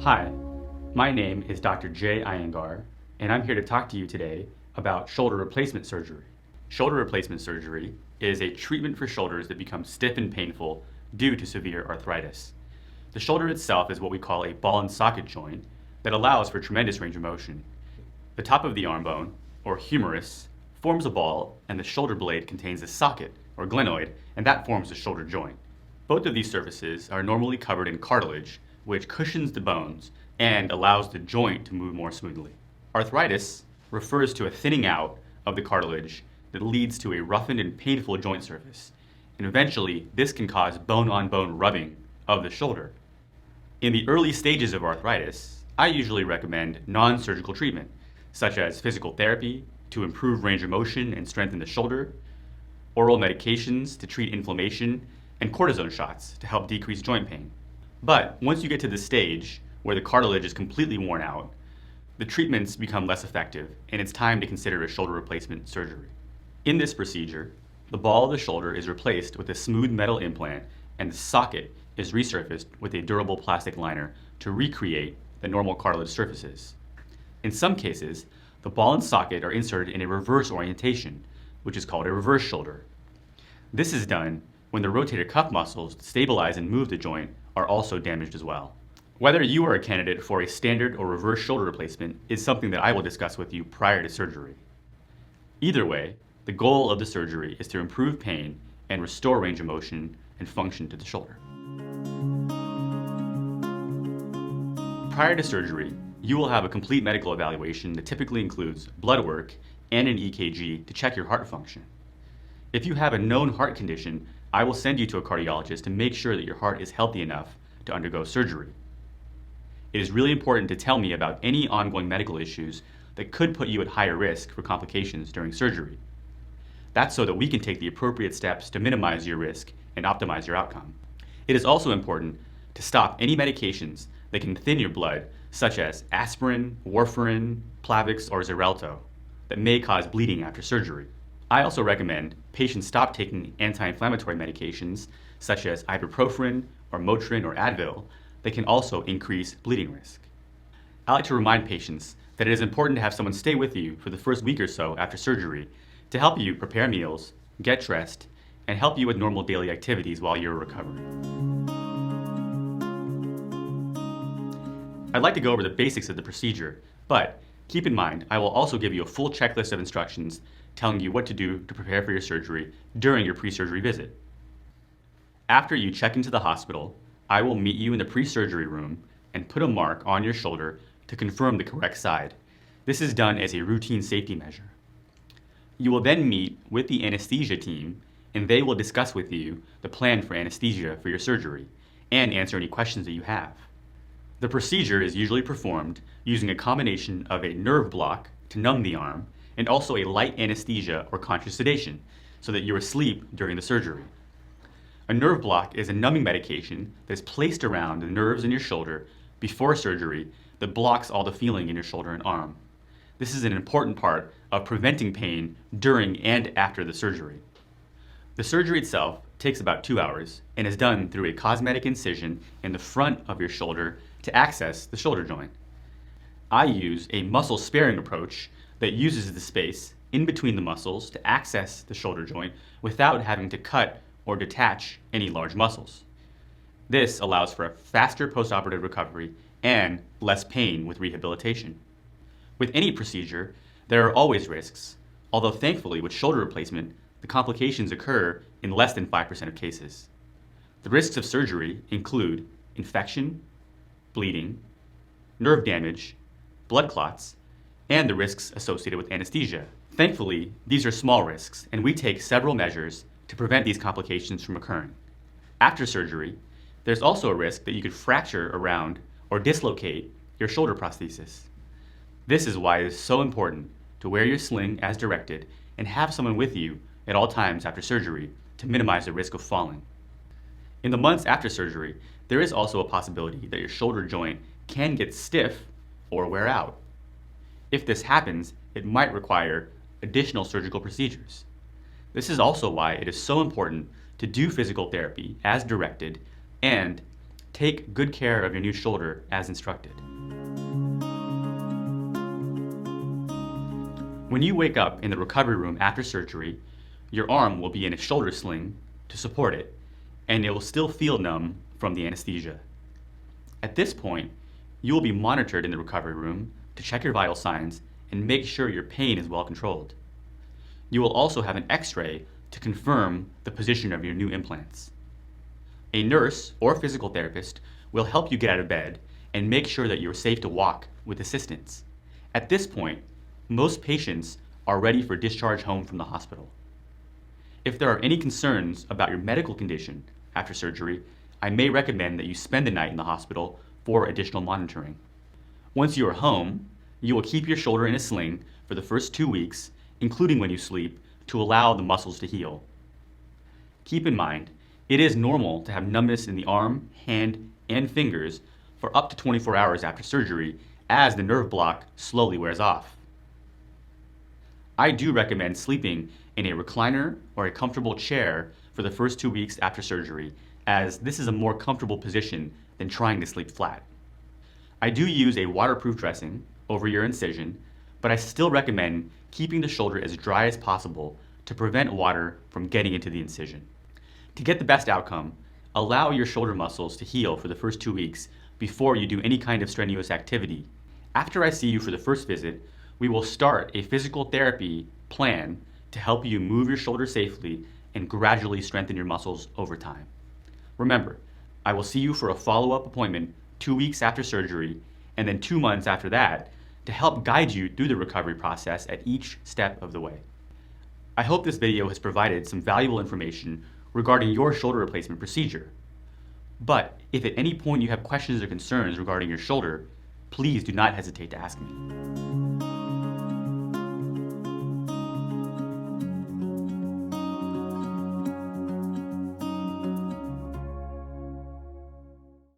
Hi, my name is Dr. J. Iyengar, and I'm here to talk to you today about shoulder replacement surgery. Shoulder replacement surgery is a treatment for shoulders that become stiff and painful due to severe arthritis. The shoulder itself is what we call a ball and socket joint that allows for tremendous range of motion. The top of the arm bone, or humerus, forms a ball, and the shoulder blade contains a socket, or glenoid, and that forms the shoulder joint. Both of these surfaces are normally covered in cartilage, which cushions the bones and allows the joint to move more smoothly. Arthritis refers to a thinning out of the cartilage that leads to a roughened and painful joint surface, and eventually this can cause bone-on-bone rubbing of the shoulder. In the early stages of arthritis, I usually recommend non-surgical treatment, such as physical therapy to improve range of motion and strengthen the shoulder, oral medications to treat inflammation, and cortisone shots to help decrease joint pain. But once you get to the stage where the cartilage is completely worn out, the treatments become less effective, and it's time to consider a shoulder replacement surgery. In this procedure, the ball of the shoulder is replaced with a smooth metal implant, and the socket is resurfaced with a durable plastic liner to recreate the normal cartilage surfaces. In some cases, the ball and socket are inserted in a reverse orientation, which is called a reverse shoulder. This is done when the rotator cuff muscles that stabilize and move the joint are also damaged as well. Whether you are a candidate for a standard or reverse shoulder replacement is something that I will discuss with you prior to surgery. Either way, the goal of the surgery is to improve pain and restore range of motion and function to the shoulder. Prior to surgery, you will have a complete medical evaluation that typically includes blood work and an EKG to check your heart function. If you have a known heart condition, I will send you to a cardiologist to make sure that your heart is healthy enough to undergo surgery. It is really important to tell me about any ongoing medical issues that could put you at higher risk for complications during surgery. That's so that we can take the appropriate steps to minimize your risk and optimize your outcome. It is also important to stop any medications that can thin your blood, such as aspirin, warfarin, Plavix, or Xarelto, that may cause bleeding after surgery. I also recommend patients stop taking anti-inflammatory medications such as ibuprofen or Motrin or Advil that can also increase bleeding risk. I like to remind patients that it is important to have someone stay with you for the first week or so after surgery to help you prepare meals, get dressed, and help you with normal daily activities while you're recovering. I'd like to go over the basics of the procedure, but keep in mind I will also give you a full checklist of instructions telling you what to do to prepare for your surgery during your pre-surgery visit. After you check into the hospital, I will meet you in the pre-surgery room and put a mark on your shoulder to confirm the correct side. This is done as a routine safety measure. You will then meet with the anesthesia team, and they will discuss with you the plan for anesthesia for your surgery and answer any questions that you have. The procedure is usually performed using a combination of a nerve block to numb the arm and also a light anesthesia or conscious sedation so that you're asleep during the surgery. A nerve block is a numbing medication that is placed around the nerves in your shoulder before surgery that blocks all the feeling in your shoulder and arm. This is an important part of preventing pain during and after the surgery. The surgery itself takes about 2 hours and is done through a cosmetic incision in the front of your shoulder to access the shoulder joint. I use a muscle sparing approach that uses the space in between the muscles to access the shoulder joint without having to cut or detach any large muscles. This allows for a faster postoperative recovery and less pain with rehabilitation. With any procedure, there are always risks, although thankfully with shoulder replacement, the complications occur in less than 5% of cases. The risks of surgery include infection, bleeding, nerve damage, blood clots, and the risks associated with anesthesia. Thankfully, these are small risks, and we take several measures to prevent these complications from occurring. After surgery, there's also a risk that you could fracture around or dislocate your shoulder prosthesis. This is why it is so important to wear your sling as directed and have someone with you at all times after surgery to minimize the risk of falling. In the months after surgery, there is also a possibility that your shoulder joint can get stiff or wear out. If this happens, it might require additional surgical procedures. This is also why it is so important to do physical therapy as directed and Take good care of your new shoulder as instructed. When you wake up in the recovery room after surgery, your arm will be in a shoulder sling to support it, and it will still feel numb from the anesthesia. At this point, you will be monitored in the recovery room to check your vital signs and make sure your pain is well controlled. You will also have an X-ray to confirm the position of your new implants. A nurse or physical therapist will help you get out of bed and make sure that you are safe to walk with assistance. At this point, most patients are ready for discharge home from the hospital. If there are any concerns about your medical condition after surgery, I may recommend that you spend the night in the hospital for additional monitoring. Once you are home, you will keep your shoulder in a sling for the first 2 weeks, including when you sleep, to allow the muscles to heal. Keep in mind, it is normal to have numbness in the arm, hand, and fingers for up to 24 hours after surgery as the nerve block slowly wears off. I do recommend sleeping in a recliner or a comfortable chair for the first 2 weeks after surgery, as this is a more comfortable position than trying to sleep flat. I do use a waterproof dressing over your incision, but I still recommend keeping the shoulder as dry as possible to prevent water from getting into the incision. To get the best outcome, allow your shoulder muscles to heal for the first 2 weeks before you do any kind of strenuous activity. After I see you for the first visit, we will start a physical therapy plan to help you move your shoulder safely and gradually strengthen your muscles over time. Remember, I will see you for a follow-up appointment 2 weeks after surgery and then 2 months after that to help guide you through the recovery process at each step of the way. I hope this video has provided some valuable information regarding your shoulder replacement procedure. But if at any point you have questions or concerns regarding your shoulder, please do not hesitate to ask me.